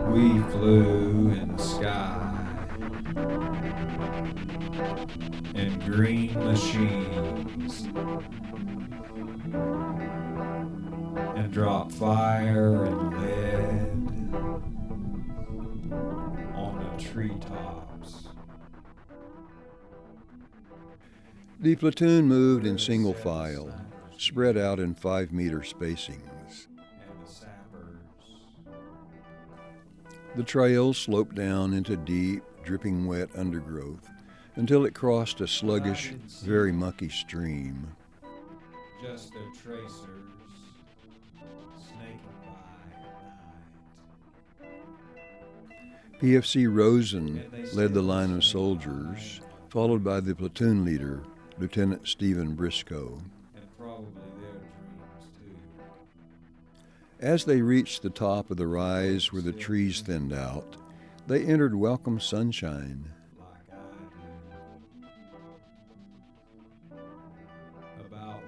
We flew in the sky in green machines and dropped fire and lead on the treetops. The platoon moved in single file, spread out in 5-meter spacings. The trail sloped down into deep, dripping wet undergrowth until it crossed a sluggish, very mucky stream. Just their tracers snaking by at night. PFC Rosen led the line of soldiers, followed by the platoon leader, Lieutenant Stephen Briscoe. And probably their dreams too. As they reached the top of the rise where the trees thinned out, they entered welcome sunshine. Like I do. About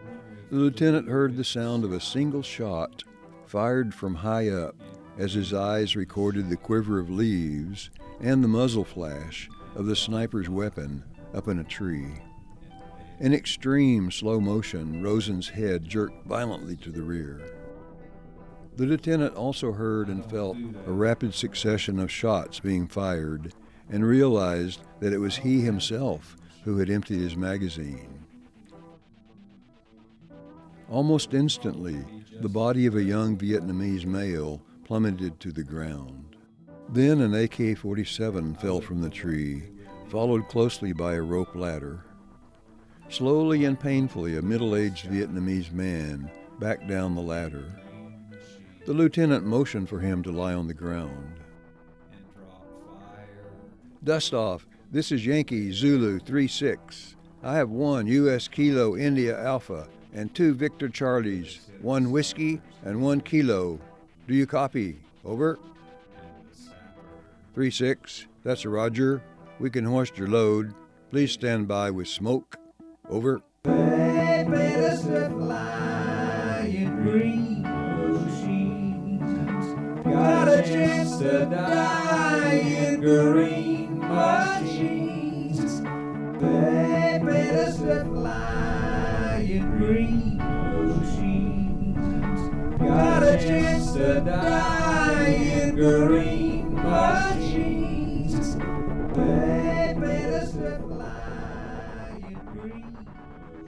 The lieutenant heard the sound of a single shot fired from high up as his eyes recorded the quiver of leaves and the muzzle flash of the sniper's weapon up in a tree. In extreme slow motion, Rosen's head jerked violently to the rear. The lieutenant also heard and felt a rapid succession of shots being fired and realized that it was he himself who had emptied his magazine. Almost instantly, the body of a young Vietnamese male plummeted to the ground. Then an AK-47 fell from the tree, followed closely by a rope ladder. Slowly and painfully, a middle-aged Vietnamese man backed down the ladder. The lieutenant motioned for him to lie on the ground. "Dust off. This is Yankee Zulu 3-6. I have 1 U.S. Kilo India Alpha and 2 Victor Charlies, 1 whiskey and 1 kilo. Do you copy? Over." 3-6, that's a Roger. We can hoist your load. Please stand by with smoke. Over. They made us to fly in green machines. Got a chance to die in green machines. They made us to fly in green machines. Got a chance to die in green machines. They made us to fly in green machines. Got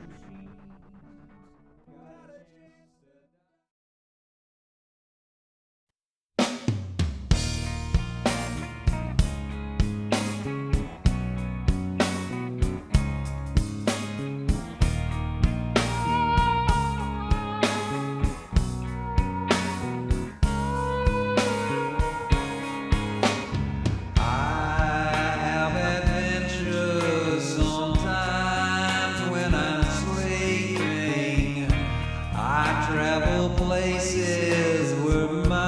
a chance to die.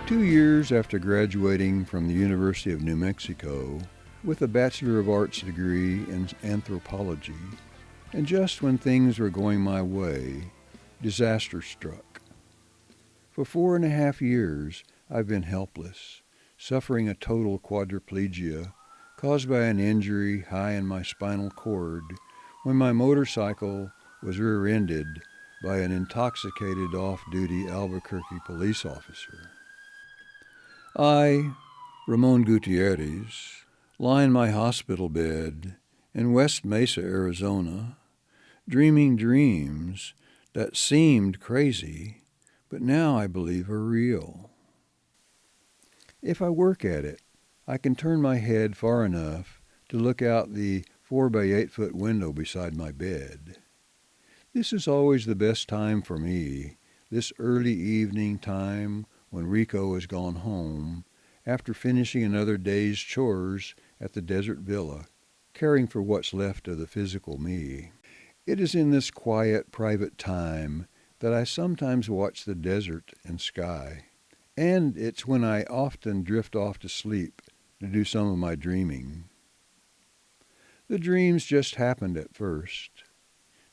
2 years after graduating from the University of New Mexico with a Bachelor of Arts degree in anthropology, and just when things were going my way, disaster struck. For 4.5 years, I've been helpless, suffering a total quadriplegia caused by an injury high in my spinal cord when my motorcycle was rear-ended by an intoxicated off-duty Albuquerque police officer. I, Ramon Gutierrez, lie in my hospital bed in West Mesa, Arizona, dreaming dreams that seemed crazy, but now I believe are real. If I work at it, I can turn my head far enough to look out the 4 by 8 foot window beside my bed. This is always the best time for me, this early evening time when Rico has gone home after finishing another day's chores at the desert villa, caring for what's left of the physical me. It is in this quiet, private time that I sometimes watch the desert and sky, and it's when I often drift off to sleep to do some of my dreaming. The dreams just happened at first.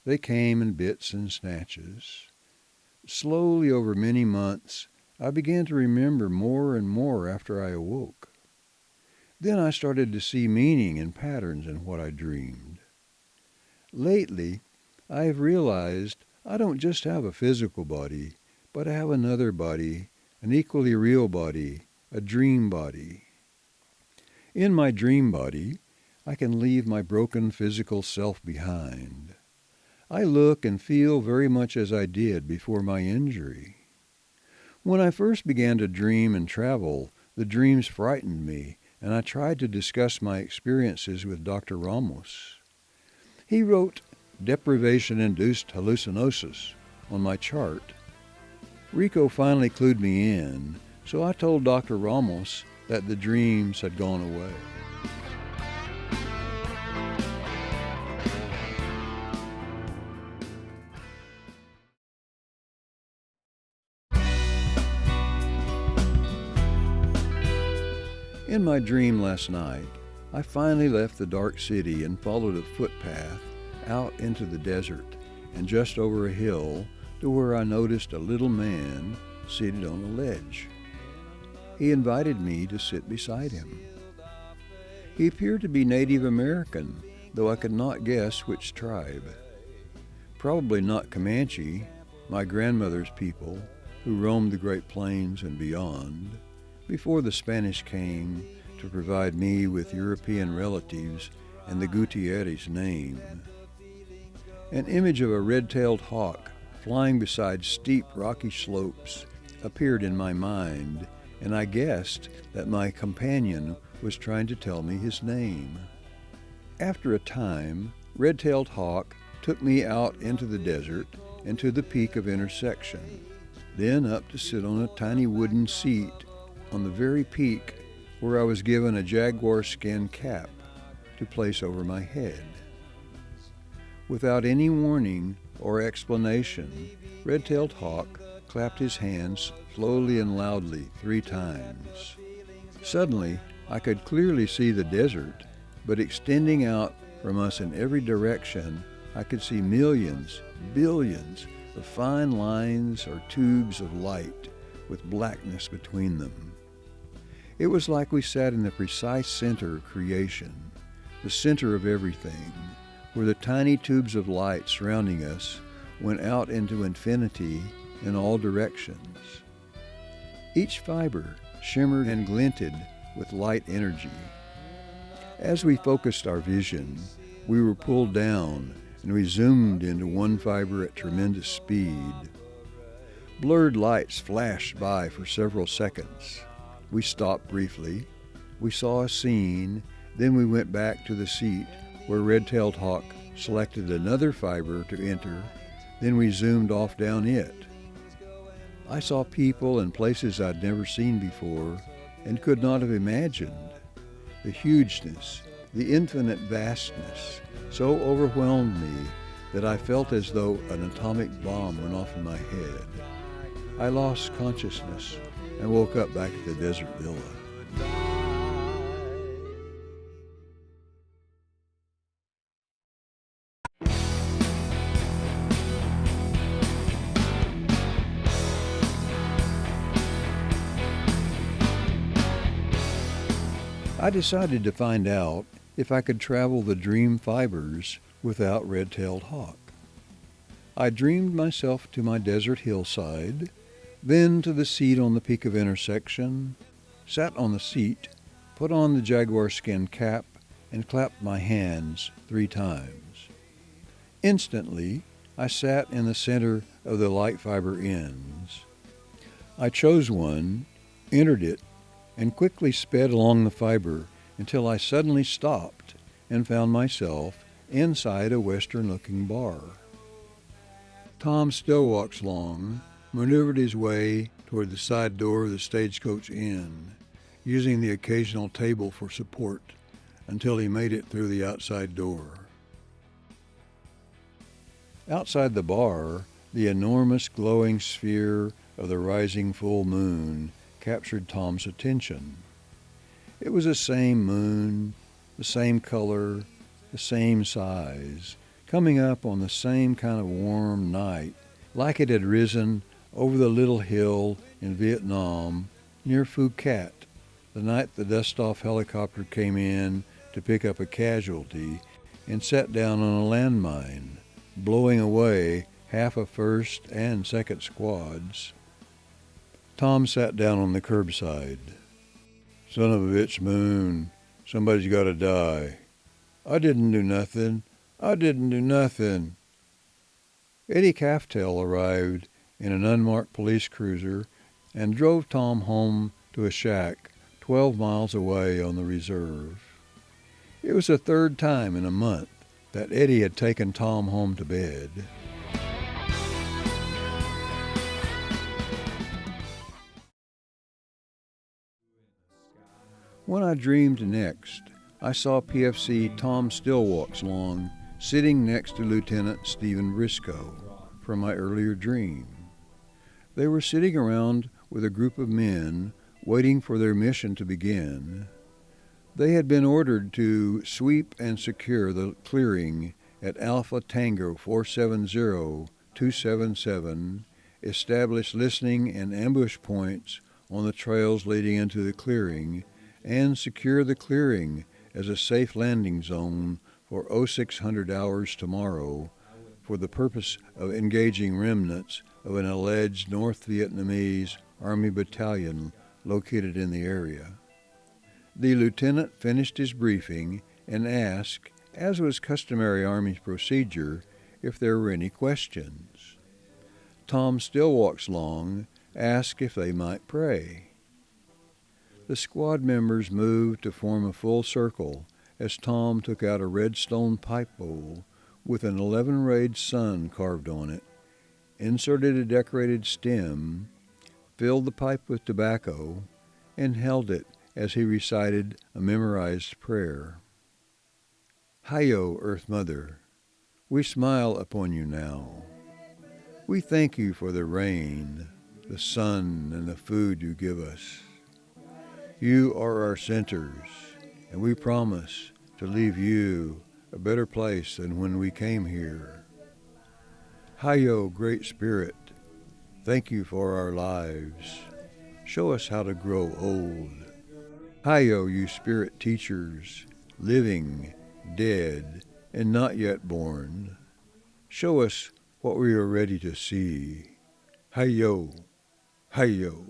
They came in bits and snatches. Slowly over many months, I began to remember more and more after I awoke. Then I started to see meaning and patterns in what I dreamed. Lately, I have realized I don't just have a physical body, but I have another body, an equally real body, a dream body. In my dream body, I can leave my broken physical self behind. I look and feel very much as I did before my injury. When I first began to dream and travel, the dreams frightened me, and I tried to discuss my experiences with Dr. Ramos. He wrote deprivation-induced hallucinosis on my chart. Rico finally clued me in, so I told Dr. Ramos that the dreams had gone away. In my dream last night, I finally left the dark city and followed a footpath out into the desert and just over a hill to where I noticed a little man seated on a ledge. He invited me to sit beside him. He appeared to be Native American, though I could not guess which tribe. Probably not Comanche, my grandmother's people, who roamed the Great Plains and beyond, before the Spanish came to provide me with European relatives and the Gutierrez name. An image of a red-tailed hawk flying beside steep rocky slopes appeared in my mind, and I guessed that my companion was trying to tell me his name. After a time, Red-tailed Hawk took me out into the desert and to the peak of intersection, then up to sit on a tiny wooden seat on the very peak where I was given a jaguar skin cap to place over my head. Without any warning or explanation, Red-tailed Hawk clapped his hands slowly and loudly 3 times. Suddenly, I could clearly see the desert, but extending out from us in every direction, I could see millions, billions of fine lines or tubes of light with blackness between them. It was like we sat in the precise center of creation, the center of everything, where the tiny tubes of light surrounding us went out into infinity in all directions. Each fiber shimmered and glinted with light energy. As we focused our vision, we were pulled down and we zoomed into one fiber at tremendous speed. Blurred lights flashed by for several seconds. We stopped briefly. We saw a scene, then we went back to the seat where Red-tailed Hawk selected another fiber to enter, then we zoomed off down it. I saw people and places I'd never seen before and could not have imagined. The hugeness, the infinite vastness so overwhelmed me that I felt as though an atomic bomb went off in my head. I lost consciousness and woke up back at the desert villa. I decided to find out if I could travel the dream fibers without Red-tailed Hawk. I dreamed myself to my desert hillside, then to the seat on the peak of intersection, sat on the seat, put on the jaguar skin cap, and clapped my hands 3 times. Instantly, I sat in the center of the light fiber ends. I chose one, entered it, and quickly sped along the fiber until I suddenly stopped and found myself inside a western-looking bar. Tom Stillwalkslong maneuvered his way toward the side door of the Stagecoach Inn, using the occasional table for support until he made it through the outside door. Outside the bar, the enormous glowing sphere of the rising full moon captured Tom's attention. It was the same moon, the same color, the same size, coming up on the same kind of warm night, like it had risen over the little hill in Vietnam near Phuket, the night the dust-off helicopter came in to pick up a casualty and sat down on a landmine, blowing away half of first and second squads. Tom sat down on the curbside. "Son of a bitch moon, somebody's got to die. I didn't do nothing. I didn't do nothing." Eddie Caftel arrived in an unmarked police cruiser and drove Tom home to a shack 12 miles away on the reserve. It was the 3rd time in a month that Eddie had taken Tom home to bed. When I dreamed next, I saw PFC Tom Stillwalkslong sitting next to Lieutenant Stephen Briscoe from my earlier dream. They were sitting around with a group of men waiting for their mission to begin. They had been ordered to sweep and secure the clearing at Alpha Tango 470277, establish listening and ambush points on the trails leading into the clearing, and secure the clearing as a safe landing zone for 0600 hours tomorrow for the purpose of engaging remnants of an alleged North Vietnamese Army battalion located in the area. The lieutenant finished his briefing and asked, as was customary Army procedure, if there were any questions. Tom Stillwalkslong asked if they might pray. The squad members moved to form a full circle as Tom took out a red stone pipe bowl with an 11-rayed sun carved on it, inserted a decorated stem, filled the pipe with tobacco, and held it as he recited a memorized prayer. "Hi-yo, Earth Mother, we smile upon you now. We thank you for the rain, the sun, and the food you give us. You are our centers, and we promise to leave you a better place than when we came here. Hi-yo, Great Spirit, thank you for our lives. Show us how to grow old. Hi-yo, you spirit teachers, living, dead, and not yet born. Show us what we are ready to see. Hi-yo, hi-yo."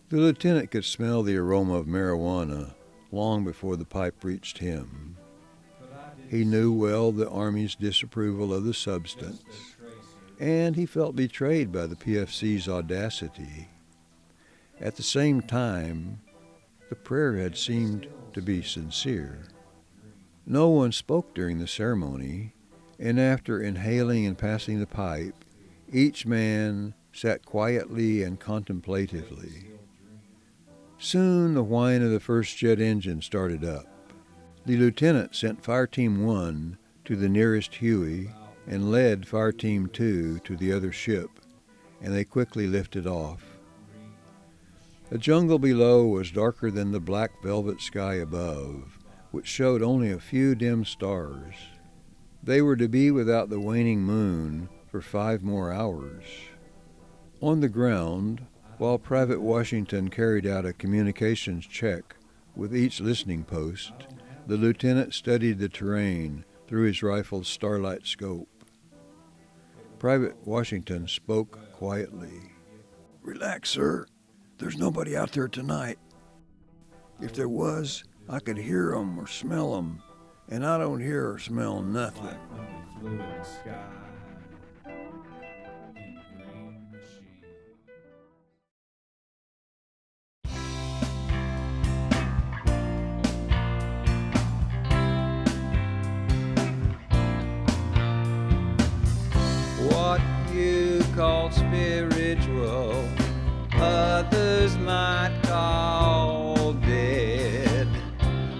The lieutenant could smell the aroma of marijuana long before the pipe reached him. He knew well the Army's disapproval of the substance, and he felt betrayed by the PFC's audacity. At the same time, the prayer had seemed to be sincere. No one spoke during the ceremony, and after inhaling and passing the pipe, each man sat quietly and contemplatively. Soon the whine of the first jet engine started up. The lieutenant sent Fire Team 1 to the nearest Huey and led Fire Team 2 to the other ship, and they quickly lifted off. The jungle below was darker than the black velvet sky above, which showed only a few dim stars. They were to be without the waning moon for 5 more hours. On the ground, while Private Washington carried out a communications check with each listening post, the lieutenant studied the terrain through his rifle's starlight scope. Private Washington spoke quietly. "Relax, sir. There's nobody out there tonight." If there was, I could hear 'em or smell 'em, and I don't hear or smell nothing. Like only flew in the sky in a green machine. What you call spiritual, others might call dead,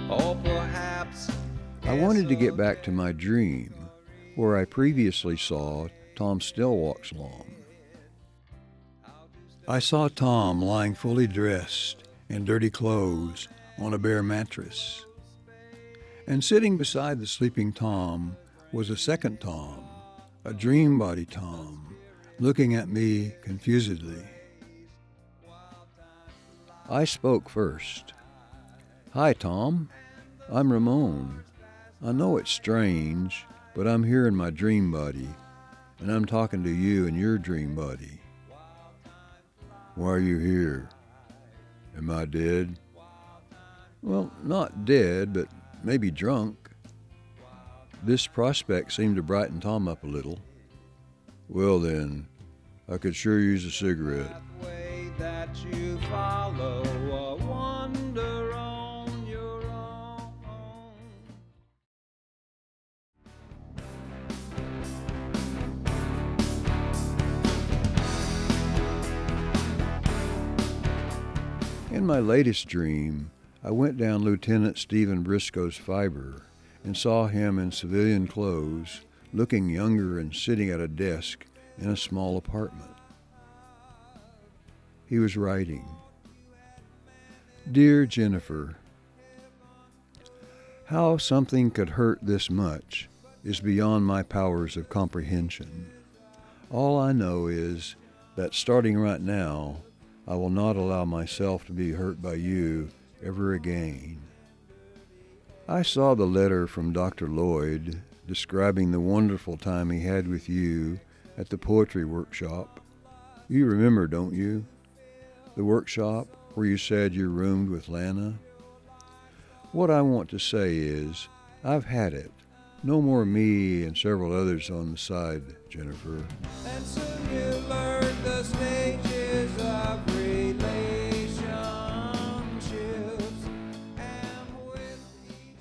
or perhaps I wanted to get back to my dream, where I previously saw Tom Stillwalk's lawn. I saw Tom lying fully dressed in dirty clothes on a bare mattress. And sitting beside the sleeping Tom was a second Tom, a dream body Tom, looking at me confusedly. I spoke first. "Hi, Tom. I'm Ramon. I know it's strange, but I'm here in my dream body, and I'm talking to you in your dream body." "Why are you here? Am I dead?" "Well, not dead, but maybe drunk." This prospect seemed to brighten Tom up a little. "Well then, I could sure use a cigarette." way that you follow or wander on your own. In my latest dream, I went down Lieutenant Stephen Briscoe's fiber and saw him in civilian clothes, looking younger and sitting at a desk in a small apartment. He was writing, "Dear Jennifer, how something could hurt this much is beyond my powers of comprehension. All I know is that starting right now, I will not allow myself to be hurt by you ever again." I saw the letter from Dr. Lloyd describing the wonderful time he had with you at the poetry workshop. You remember, don't you? The workshop where you said you roomed with Lana? What I want to say is, I've had it. No more me and several others on the side, Jennifer. And soon you learn the stages of relationships, and with each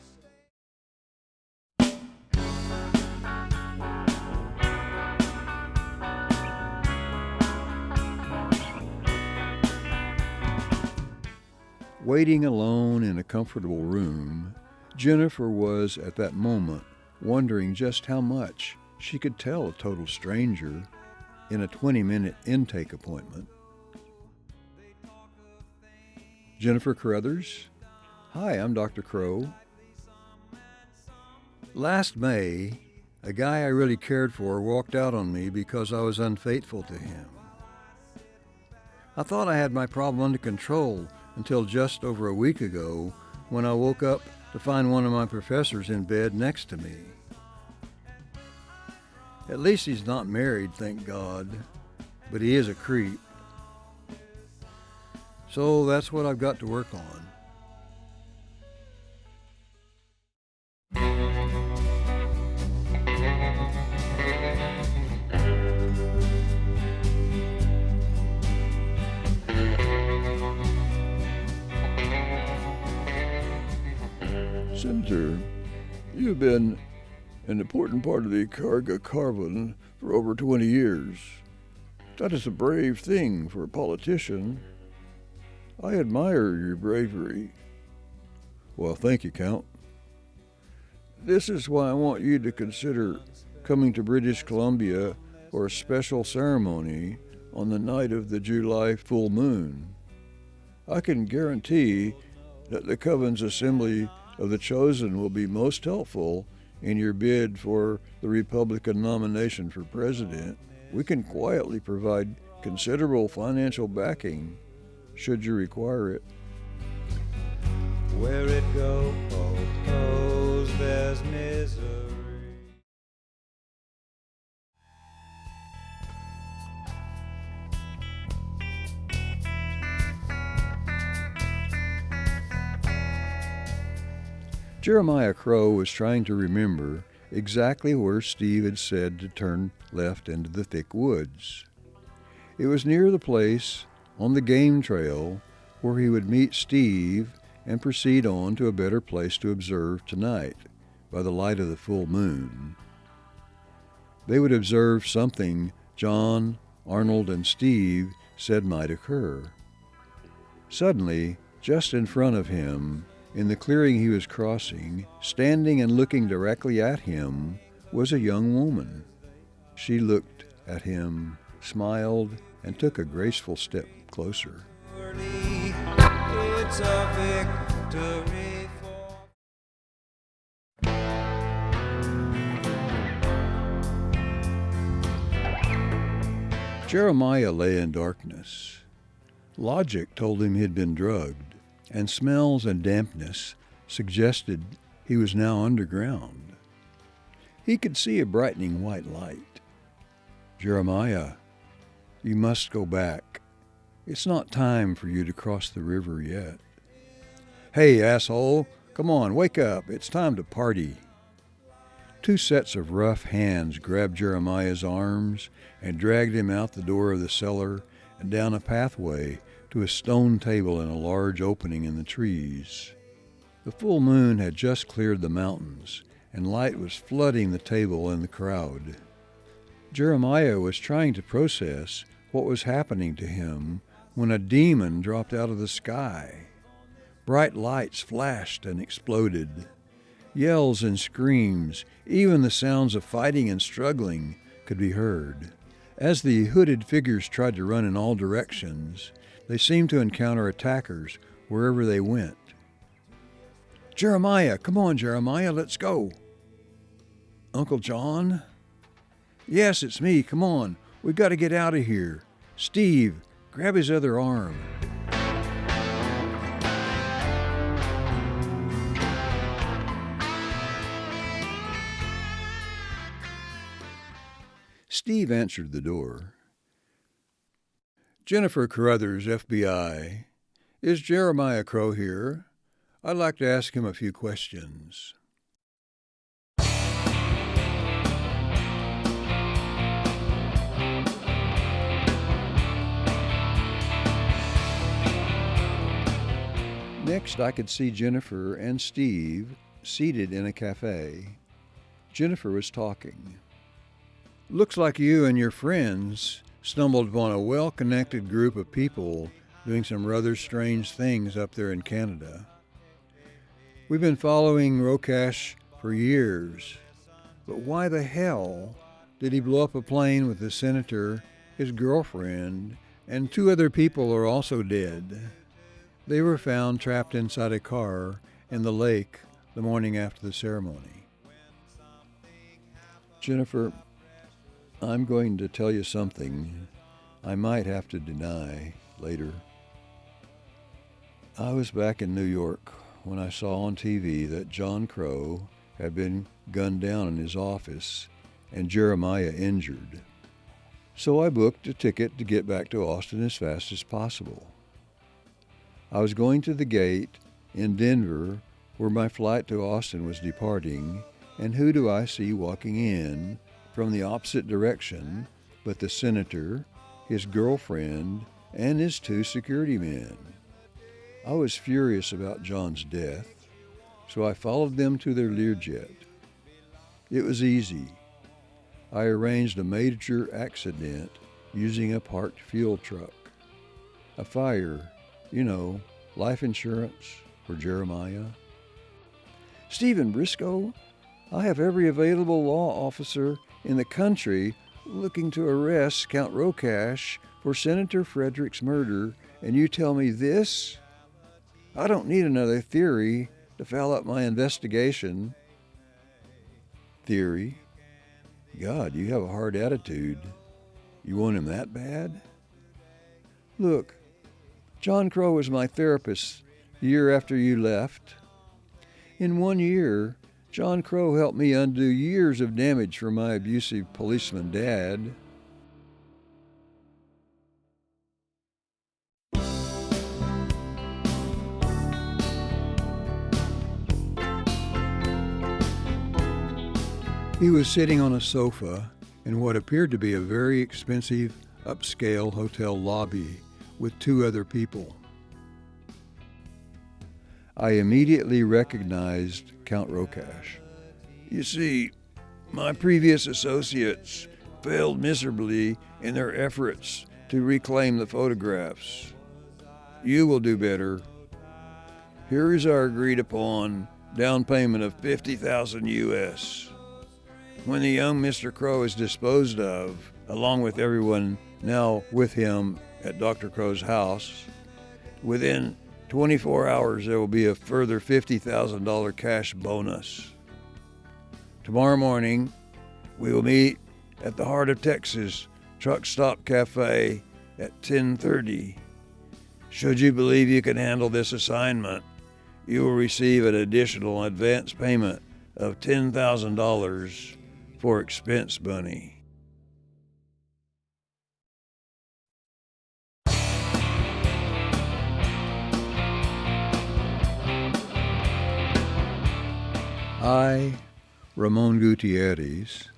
Waiting alone in a comfortable room, Jennifer was at that moment wondering just how much she could tell a total stranger in a 20-minute intake appointment. "Jennifer Carruthers? Hi, I'm Dr. Crow. Last May, a guy I really cared for walked out on me because I was unfaithful to him. I thought I had my problem under control until just over a week ago when I woke up to find one of my professors in bed next to me. At least he's not married, thank God, but he is a creep. So that's what I've got to work on." "Senator, you've been an important part of the Carga Caravan for over 20 years. That is a brave thing for a politician. I admire your bravery." "Well, thank you, Count. This is why I want you to consider coming to British Columbia for a special ceremony on the night of the July full moon. I can guarantee that the Coven's Assembly of the Chosen will be most helpful in your bid for the Republican nomination for president. We can quietly provide considerable financial backing, should you require it." where it goes, there's misery. Jeremiah Crow was trying to remember exactly where Steve had said to turn left into the thick woods. It was near the place on the game trail where he would meet Steve and proceed on to a better place to observe tonight by the light of the full moon. They would observe something John, Arnold, and Steve said might occur. Suddenly, just in front of him, in the clearing he was crossing, standing and looking directly at him, was a young woman. She looked at him, smiled, and took a graceful step closer. It's a victory for... Jeremiah lay in darkness. Logic told him he'd been drugged, and smells and dampness suggested he was now underground. He could see a brightening white light. Jeremiah, you must go back. It's not time for you to cross the river yet. Hey, asshole, come on, wake up. It's time to party. Two sets of rough hands grabbed Jeremiah's arms and dragged him out the door of the cellar and down a pathway to a stone table in a large opening in the trees. The full moon had just cleared the mountains, and light was flooding the table and the crowd. Jeremiah was trying to process what was happening to him when a demon dropped out of the sky. Bright lights flashed and exploded. Yells and screams, even the sounds of fighting and struggling, could be heard. As the hooded figures tried to run in all directions, they seemed to encounter attackers wherever they went. Jeremiah, come on, Jeremiah, let's go. Uncle John? Yes, it's me, come on. We've got to get out of here. Steve, grab his other arm. Steve answered the door. Jennifer Carruthers, FBI. Is Jeremiah Crow here? I'd like to ask him a few questions. Next, I could see Jennifer and Steve seated in a cafe. Jennifer was talking. Looks like you and your friends stumbled upon a well-connected group of people doing some rather strange things up there in Canada. We've been following Rokash for years, but why the hell did he blow up a plane with the senator, his girlfriend, and 2 other people are also dead? They were found trapped inside a car in the lake the morning after the ceremony. Jennifer, I'm going to tell you something I might have to deny later. I was back in New York when I saw on TV that John Crow had been gunned down in his office and Jeremiah injured. So I booked a ticket to get back to Austin as fast as possible. I was going to the gate in Denver where my flight to Austin was departing, and who do I see walking in from the opposite direction but the senator, his girlfriend, and his 2 security men. I was furious about John's death, so I followed them to their Learjet. It was easy. I arranged a major accident using a parked fuel truck. A fire, life insurance for Jeremiah. Stephen Briscoe, I have every available law officer in the country looking to arrest Count Rokash for Senator Frederick's murder, and you tell me this? I don't need another theory to foul up my investigation. Theory? God, you have a hard attitude. You want him that bad? Look, John Crow was my therapist the year after you left. In 1 year, John Crow helped me undo years of damage from my abusive policeman dad. He was sitting on a sofa in what appeared to be a very expensive upscale hotel lobby with two other people. I immediately recognized Count Rokash. You see, my previous associates failed miserably in their efforts to reclaim the photographs. You will do better. Here is our agreed upon down payment of $50,000 US. When the young Mr. Crow is disposed of, along with everyone now with him at Dr. Crow's house, within 24 hours there will be a further $50,000 cash bonus. Tomorrow morning, we will meet at the Heart of Texas Truck Stop Cafe at 10:30. Should you believe you can handle this assignment, you will receive an additional advance payment of $10,000 for expense money. I, Ramon Gutierrez,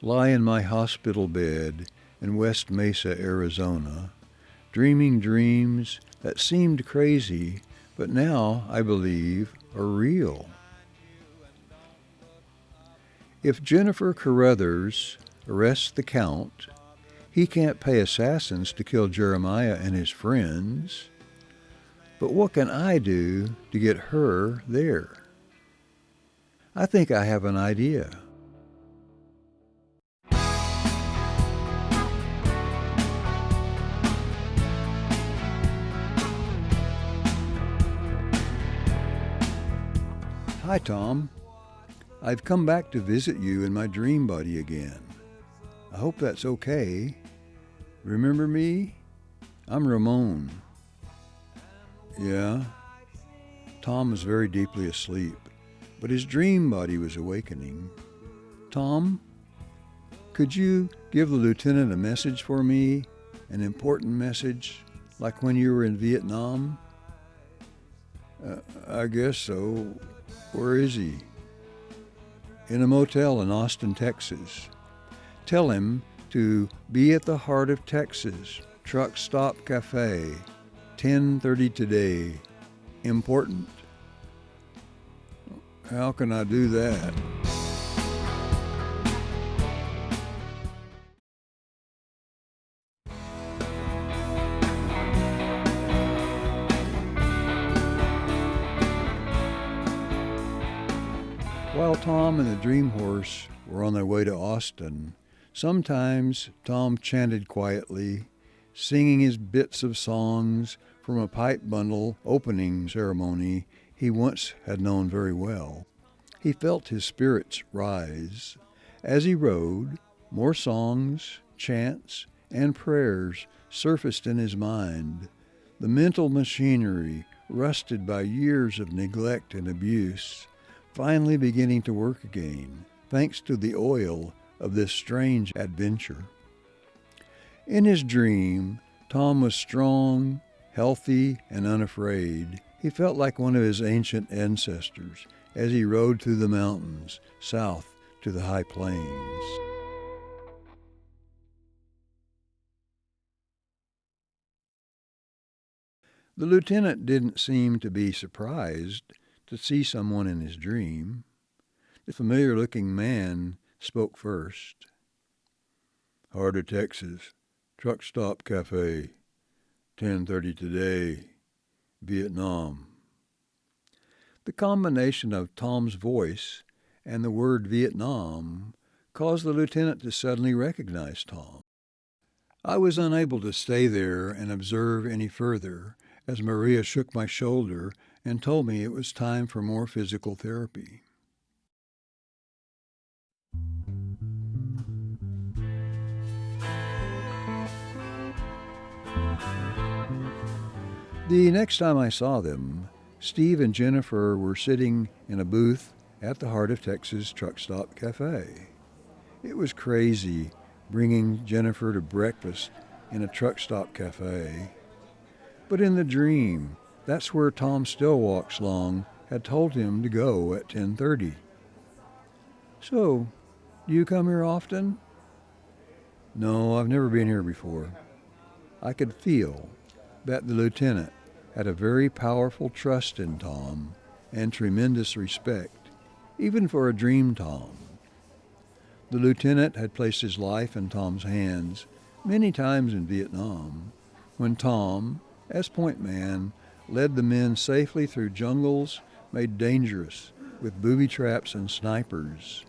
lie in my hospital bed in West Mesa, Arizona, dreaming dreams that seemed crazy, but now, I believe, are real. If Jennifer Carruthers arrests the Count, he can't pay assassins to kill Jeremiah and his friends. But what can I do to get her there? I think I have an idea. Hi, Tom. I've come back to visit you in my dream body again. I hope that's okay. Remember me? I'm Ramon. Yeah? Tom was very deeply asleep, but his dream body was awakening. Tom, could you give the lieutenant a message for me? An important message, like when you were in Vietnam? I guess so. Where is he? In a motel in Austin, Texas. Tell him to be at the Heart of Texas, Truck Stop Cafe, 10:30 today. Important. How can I do that? While Tom and the Dream Horse were on their way to Austin, sometimes Tom chanted quietly, singing his bits of songs from a pipe bundle opening ceremony he once had known very well. He felt his spirits rise. As he rode, more songs, chants, and prayers surfaced in his mind. The mental machinery, rusted by years of neglect and abuse, finally beginning to work again, thanks to the oil of this strange adventure. In his dream, Tom was strong, healthy, and unafraid. He felt like one of his ancient ancestors as he rode through the mountains, south to the high plains. The lieutenant didn't seem to be surprised to see someone in his dream. The familiar-looking man spoke first. Heart of Texas, Truck Stop Cafe, 10:30 today, Vietnam. The combination of Tom's voice and the word Vietnam caused the lieutenant to suddenly recognize Tom. I was unable to stay there and observe any further as Maria shook my shoulder and told me it was time for more physical therapy. The next time I saw them, Steve and Jennifer were sitting in a booth at the Heart of Texas Truck Stop Cafe. It was crazy bringing Jennifer to breakfast in a truck stop cafe. But in the dream, that's where Tom Stillwalk's Long had told him to go at 10:30. So, Do you come here often? No, I've never been here before. I could feel that the lieutenant had a very powerful trust in Tom and tremendous respect, even for a dream Tom. The lieutenant had placed his life in Tom's hands many times in Vietnam, when Tom, as point man, led the men safely through jungles made dangerous with booby traps and snipers.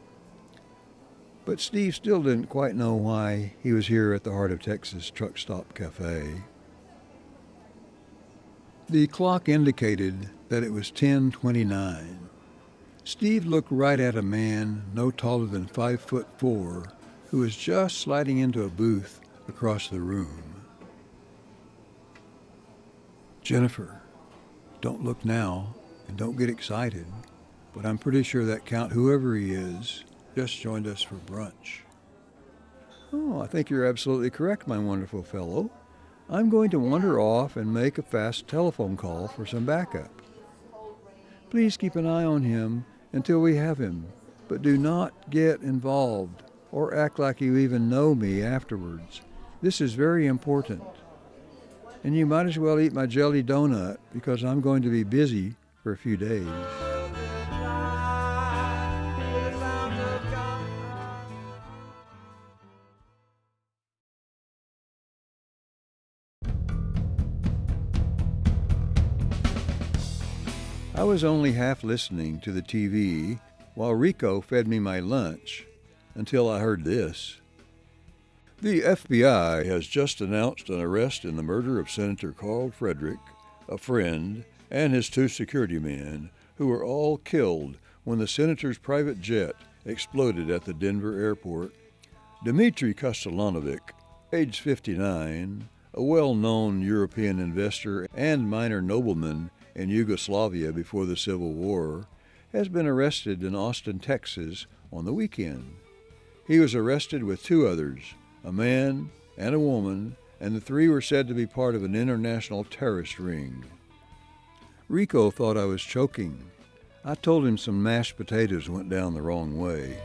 But Steve still didn't quite know why he was here at the Heart of Texas Truck Stop Cafe. The clock indicated that it was 10:29. Steve looked right at a man no taller than 5'4", who was just sliding into a booth across the room. Jennifer, don't look now and don't get excited, but I'm pretty sure that Count whoever he is just joined us for brunch. Oh, I think you're absolutely correct, my wonderful fellow. I'm going to wander off and make a fast telephone call for some backup. Please keep an eye on him until we have him, but do not get involved or act like you even know me afterwards. This is very important. And you might as well eat my jelly donut because I'm going to be busy for a few days. I was only half listening to the TV while Rico fed me my lunch until I heard this. The FBI has just announced an arrest in the murder of Senator Carl Frederick, a friend, and his 2 security men, who were all killed when the senator's private jet exploded at the Denver airport. Dmitry Kostolanovic, age 59, a well-known European investor and minor nobleman in Yugoslavia before the Civil War, has been arrested in Austin, Texas on the weekend. He was arrested with 2 others, a man and a woman, and the 3 were said to be part of an international terrorist ring. Rico thought I was choking. I told him some mashed potatoes went down the wrong way.